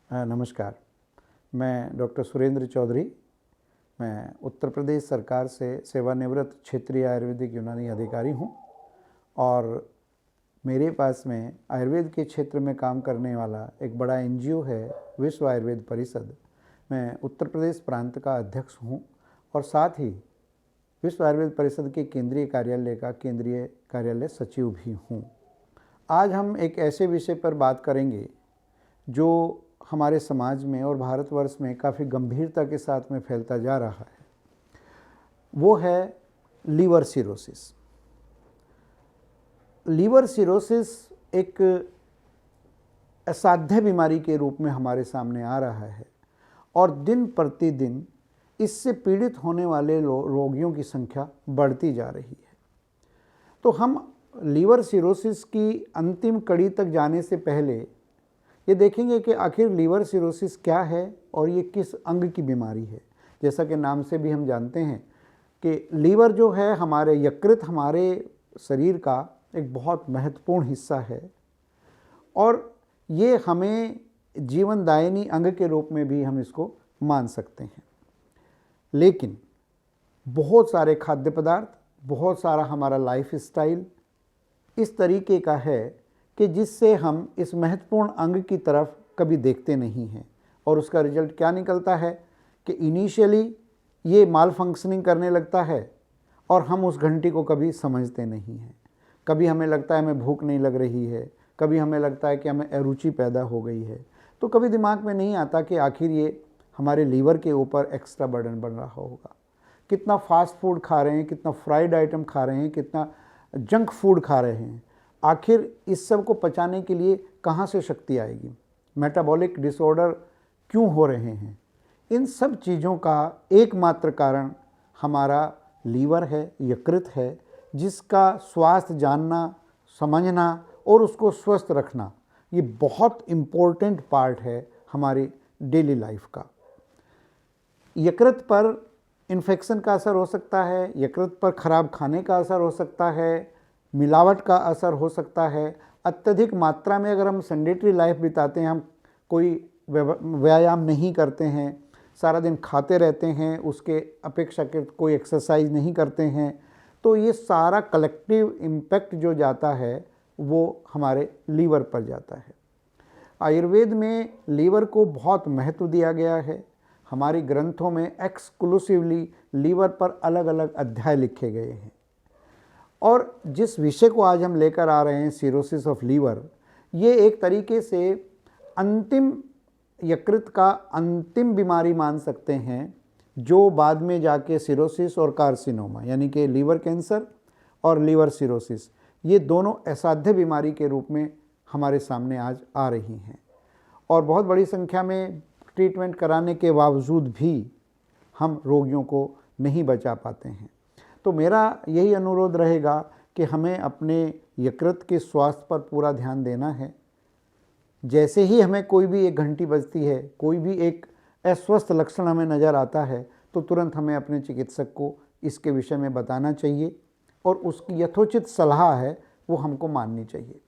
नमस्कार। मैं डॉक्टर सुरेंद्र चौधरी। मैं उत्तर प्रदेश सरकार से सेवानिवृत्त क्षेत्रीय आयुर्वेदिक यूनानी अधिकारी हूँ और मेरे पास में आयुर्वेद के क्षेत्र में काम करने वाला एक बड़ा एनजीओ है, विश्व आयुर्वेद परिषद। मैं उत्तर प्रदेश प्रांत का अध्यक्ष हूँ और साथ ही विश्व आयुर्वेद परिषद के केंद्रीय कार्यालय का केंद्रीय कार्यालय सचिव भी हूँ। आज हम एक ऐसे विषय पर बात करेंगे जो हमारे समाज में और भारतवर्ष में काफ़ी गंभीरता के साथ में फैलता जा रहा है। वो है लीवर सिरोसिस। लीवर सिरोसिस एक असाध्य बीमारी के रूप में हमारे सामने आ रहा है और दिन प्रतिदिन इससे पीड़ित होने वाले रोगियों की संख्या बढ़ती जा रही है। तो हम लीवर सिरोसिस की अंतिम कड़ी तक जाने से पहले ये देखेंगे कि आखिर लीवर सिरोसिस क्या है और ये किस अंग की बीमारी है। जैसा कि नाम से भी हम जानते हैं कि लीवर जो है हमारे यकृत, हमारे शरीर का एक बहुत महत्वपूर्ण हिस्सा है और ये हमें जीवनदायिनी अंग के रूप में भी हम इसको मान सकते हैं। लेकिन बहुत सारे खाद्य पदार्थ, बहुत सारा हमारा लाइफ स्टाइल इस तरीके का है कि जिससे हम इस महत्वपूर्ण अंग की तरफ कभी देखते नहीं हैं और उसका रिजल्ट क्या निकलता है कि इनिशियली ये माल फंक्शनिंग करने लगता है और हम उस घंटी को कभी समझते नहीं हैं। कभी हमें लगता है हमें भूख नहीं लग रही है, कभी हमें लगता है कि हमें अरुचि पैदा हो गई है, तो कभी दिमाग में नहीं आता कि आखिर ये हमारे लीवर के ऊपर एक्स्ट्रा बर्डन बन रहा होगा। कितना फास्ट फूड खा रहे हैं, कितना फ्राइड आइटम खा रहे हैं, कितना जंक फूड खा रहे हैं, आखिर इस सब को पचाने के लिए कहाँ से शक्ति आएगी? मेटाबॉलिक डिसऑर्डर क्यों हो रहे हैं? इन सब चीज़ों का एकमात्र कारण हमारा लीवर है, यकृत है, जिसका स्वास्थ्य जानना, समझना और उसको स्वस्थ रखना ये बहुत इम्पोर्टेंट पार्ट है हमारी डेली लाइफ का। यकृत पर इन्फेक्शन का असर हो सकता है, यकृत पर ख़राब खाने का असर हो सकता है, मिलावट का असर हो सकता है। अत्यधिक मात्रा में अगर हम सेडेंटरी लाइफ बिताते हैं, हम कोई व्यायाम नहीं करते हैं, सारा दिन खाते रहते हैं, उसके अपेक्षाकृत कोई एक्सरसाइज नहीं करते हैं, तो ये सारा कलेक्टिव इम्पैक्ट जो जाता है वो हमारे लीवर पर जाता है। आयुर्वेद में लीवर को बहुत महत्व दिया गया है। हमारी ग्रंथों में एक्सक्लूसिवली लीवर पर अलग अलग अध्याय लिखे गए हैं और जिस विषय को आज हम लेकर आ रहे हैं, सिरोसिस ऑफ लीवर, ये एक तरीके से अंतिम यकृत का अंतिम बीमारी मान सकते हैं, जो बाद में जाके सिरोसिस और कार्सिनोमा यानी कि लीवर कैंसर और लीवर सिरोसिस ये दोनों असाध्य बीमारी के रूप में हमारे सामने आज आ रही हैं और बहुत बड़ी संख्या में ट्रीटमेंट कराने के बावजूद भी हम रोगियों को नहीं बचा पाते हैं। तो मेरा यही अनुरोध रहेगा कि हमें अपने यकृत के स्वास्थ्य पर पूरा ध्यान देना है। जैसे ही हमें कोई भी एक घंटी बजती है, कोई भी एक अस्वस्थ लक्षण हमें नज़र आता है, तो तुरंत हमें अपने चिकित्सक को इसके विषय में बताना चाहिए और उसकी यथोचित सलाह है वो हमको माननी चाहिए।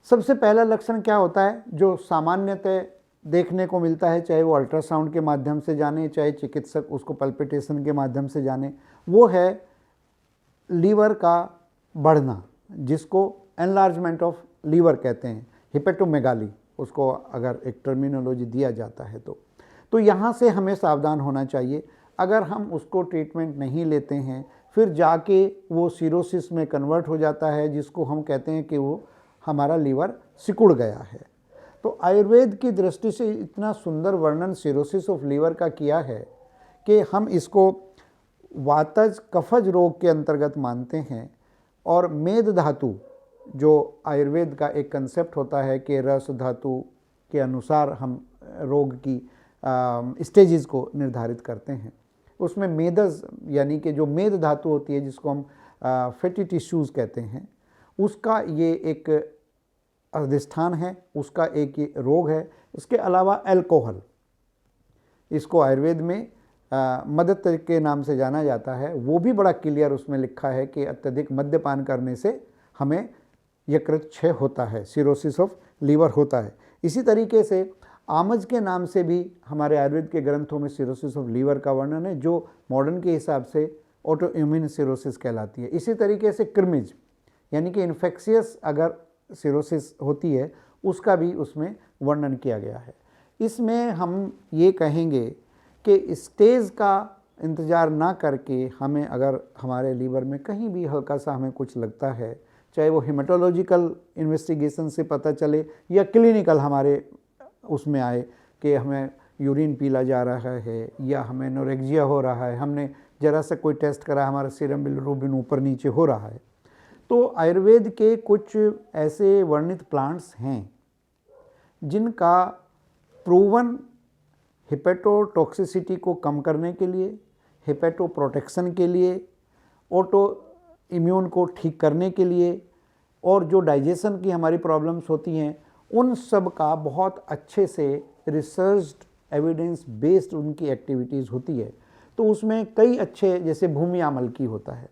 सबसे पहला लक्षण क्या होता है जो सामान्यतः देखने को मिलता है, चाहे वो अल्ट्रासाउंड के माध्यम से जाने, चाहे चिकित्सक उसको पल्पिटेशन के माध्यम से जाने, वो है लीवर का बढ़ना, जिसको एनलार्जमेंट ऑफ लीवर कहते हैं, हिपेटोमेगाली उसको अगर एक टर्मिनोलॉजी दिया जाता है तो यहाँ से हमें सावधान होना चाहिए। अगर हम उसको ट्रीटमेंट नहीं लेते हैं, फिर जाके वो सिरोसिस में कन्वर्ट हो जाता है, जिसको हम कहते हैं कि वो हमारा लीवर सिकुड़ गया है। तो आयुर्वेद की दृष्टि से इतना सुंदर वर्णन सिरोसिस ऑफ लीवर का किया है कि हम इसको वातज कफज रोग के अंतर्गत मानते हैं और मेद धातु जो आयुर्वेद का एक कंसेप्ट होता है कि रस धातु के अनुसार हम रोग की स्टेजेस को निर्धारित करते हैं, उसमें मेदज यानी कि जो मेद धातु होती है जिसको हम फैटी टिश्यूज़ कहते हैं, उसका ये एक अधिष्ठान है, उसका एक ये रोग है। इसके अलावा अल्कोहल, इसको आयुर्वेद में मदत के नाम से जाना जाता है, वो भी बड़ा क्लियर उसमें लिखा है कि अत्यधिक मद्यपान करने से हमें यकृत क्षय होता है, सिरोसिस ऑफ लीवर होता है। इसी तरीके से आमज के नाम से भी हमारे आयुर्वेद के ग्रंथों में सिरोसिस ऑफ लीवर का वर्णन है, जो मॉडर्न के हिसाब से ऑटो इम्यून सिरोसिस कहलाती है। इसी तरीके से कृमिज यानी कि इन्फेक्शियस अगर सिरोसिस होती है उसका भी उसमें वर्णन किया गया है। इसमें हम ये कहेंगे कि स्टेज का इंतज़ार ना करके हमें अगर हमारे लीवर में कहीं भी हल्का सा हमें कुछ लगता है, चाहे वो हेमाटोलॉजिकल इन्वेस्टिगेशन से पता चले या क्लिनिकल हमारे उसमें आए कि हमें यूरिन पीला जा रहा है या हमें एनोरेक्सिया हो रहा है, हमने ज़रा सा कोई टेस्ट करा हमारा सीरम बिलिरुबिन ऊपर नीचे हो रहा है, तो आयुर्वेद के कुछ ऐसे वर्णित प्लांट्स हैं जिनका प्रूवन हिपेटोटॉक्सिसिटी को कम करने के लिए, हिपेटो प्रोटेक्शन के लिए, ऑटो इम्यून को ठीक करने के लिए और जो डाइजेशन की हमारी प्रॉब्लम्स होती हैं उन सब का बहुत अच्छे से रिसर्च्ड एविडेंस बेस्ड उनकी एक्टिविटीज़ होती है। तो उसमें कई अच्छे, जैसे भूमि आमलकी होता है,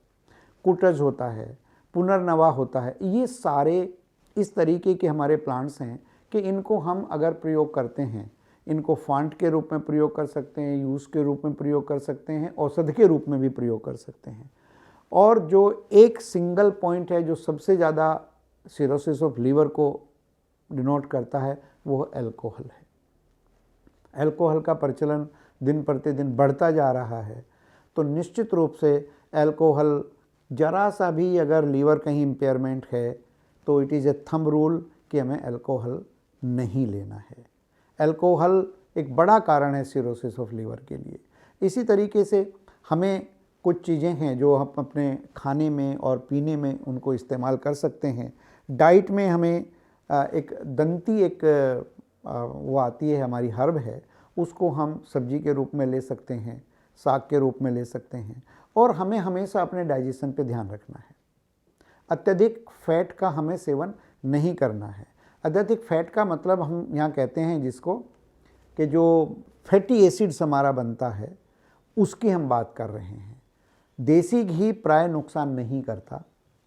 कुटज होता है, पुनर्नवा होता है, ये सारे इस तरीके के हमारे प्लांट्स हैं कि इनको हम अगर प्रयोग करते हैं, इनको फांट के रूप में प्रयोग कर सकते हैं, यूज़ के रूप में प्रयोग कर सकते हैं, औषधि के रूप में भी प्रयोग कर सकते हैं। और जो एक सिंगल पॉइंट है जो सबसे ज़्यादा सिरोसिस ऑफ लीवर को डिनोट करता है वो अल्कोहल है। अल्कोहल का प्रचलन दिन प्रतिदिन बढ़ता जा रहा है, तो निश्चित रूप से अल्कोहल जरा सा भी अगर लीवर कहीं इम्पेयरमेंट है तो it is a thumb rule कि हमें अल्कोहल नहीं लेना है। अल्कोहल एक बड़ा कारण है सिरोसिस ऑफ लीवर के लिए। इसी तरीके से हमें कुछ चीज़ें हैं जो हम अपने खाने में और पीने में उनको इस्तेमाल कर सकते हैं। डाइट में हमें एक दंती एक वो आती है, हमारी हर्ब है, उसको हम सब्जी के रूप में ले सकते हैं, साग के रूप में ले सकते हैं। और हमें हमेशा अपने डाइजेशन पे ध्यान रखना है। अत्यधिक फैट का हमें सेवन नहीं करना है। अत्यधिक फैट का मतलब हम यहाँ कहते हैं जिसको कि जो फैटी एसिड्स हमारा बनता है उसकी हम बात कर रहे हैं। देसी घी प्राय नुकसान नहीं करता,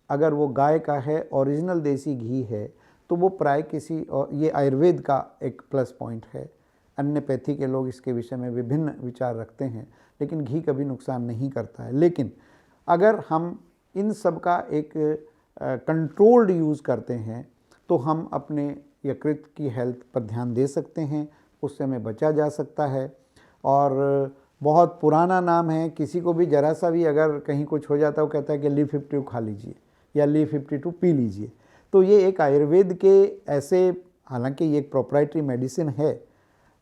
अगर वो गाय का है, ओरिजिनल देसी घी है, तो वो प्राय किसी, और ये आयुर्वेद का एक प्लस पॉइंट है। अन्य पैथी के लोग इसके विषय में विभिन्न विचार रखते हैं, लेकिन घी कभी नुकसान नहीं करता है। लेकिन अगर हम इन सब का एक कंट्रोल्ड यूज़ करते हैं तो हम अपने यकृत की हेल्थ पर ध्यान दे सकते हैं, उससे हमें बचा जा सकता है। और बहुत पुराना नाम है, किसी को भी ज़रा सा भी अगर कहीं कुछ हो जाता है वो कहता है कि ली52 खा लीजिए या ली52 पी लीजिए। तो ये एक आयुर्वेद के ऐसे, हालांकि ये एक प्रोप्राइटरी मेडिसिन है,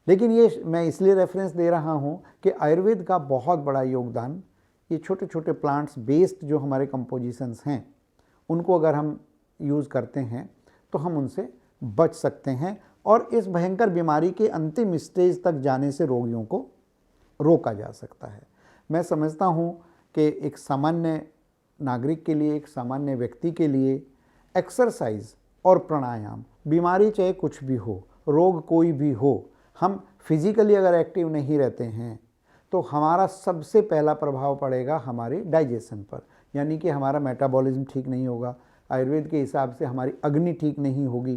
लेकिन ये मैं इसलिए रेफरेंस दे रहा हूँ कि आयुर्वेद का बहुत बड़ा योगदान ये छोटे छोटे प्लांट्स बेस्ड जो हमारे कंपोजिशंस हैं उनको अगर हम यूज़ करते हैं तो हम उनसे बच सकते हैं और इस भयंकर बीमारी के अंतिम स्टेज तक जाने से रोगियों को रोका जा सकता है। मैं समझता हूँ कि एक सामान्य नागरिक के लिए, एक सामान्य व्यक्ति के लिए एक्सरसाइज और प्राणायाम, बीमारी चाहे कुछ भी हो, रोग कोई भी हो, हम फिजिकली अगर एक्टिव नहीं रहते हैं तो हमारा सबसे पहला प्रभाव पड़ेगा हमारे डाइजेशन पर, यानी कि हमारा मेटाबॉलिज्म ठीक नहीं होगा। आयुर्वेद के हिसाब से हमारी अग्नि ठीक नहीं होगी,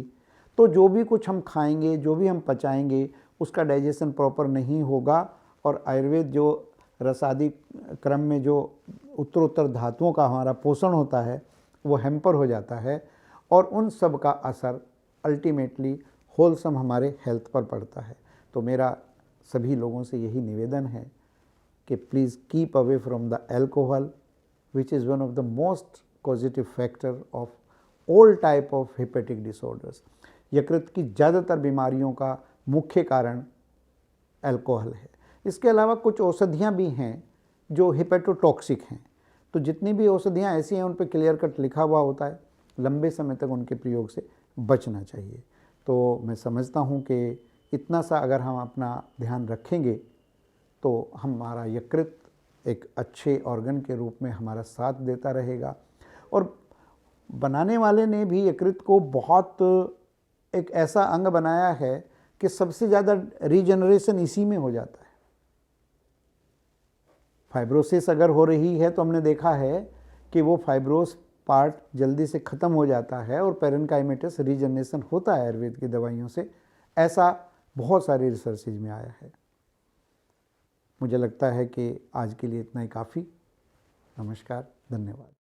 तो जो भी कुछ हम खाएंगे, जो भी हम पचाएंगे, उसका डाइजेशन प्रॉपर नहीं होगा और आयुर्वेद जो रसादी क्रम में जो उत्तरोत्तर धातुओं का हमारा पोषण होता है वो हैम्पर हो जाता है और उन सब का असर अल्टीमेटली होलसम हमारे हेल्थ पर पड़ता है। तो मेरा सभी लोगों से यही निवेदन है कि please keep away from the alcohol which is one of the most positive factor of all type of hepatic disorders. यकृत की ज़्यादातर बीमारियों का मुख्य कारण अल्कोहल है। इसके अलावा कुछ औषधियाँ भी हैं जो हेपेटोटॉक्सिक हैं, तो जितनी भी औषधियाँ ऐसी हैं उन पर क्लियर कट लिखा हुआ होता है, लंबे समय तक उनके प्रयोग से बचना चाहिए। तो मैं समझता हूँ कि इतना सा अगर हम अपना ध्यान रखेंगे तो हमारा यकृत एक अच्छे ऑर्गन के रूप में हमारा साथ देता रहेगा। और बनाने वाले ने भी यकृत को बहुत एक ऐसा अंग बनाया है कि सबसे ज़्यादा रीजनरेशन इसी में हो जाता है। फाइब्रोसिस अगर हो रही है तो हमने देखा है कि वो फाइब्रोस पार्ट जल्दी से ख़त्म हो जाता है और पेरेन्काइमेटस रीजनरेशन होता है आयुर्वेद की दवाइयों से ऐसा बहुत सारे रिसर्चेज में आया है। मुझे लगता है कि आज के लिए इतना ही काफ़ी। नमस्कार, धन्यवाद।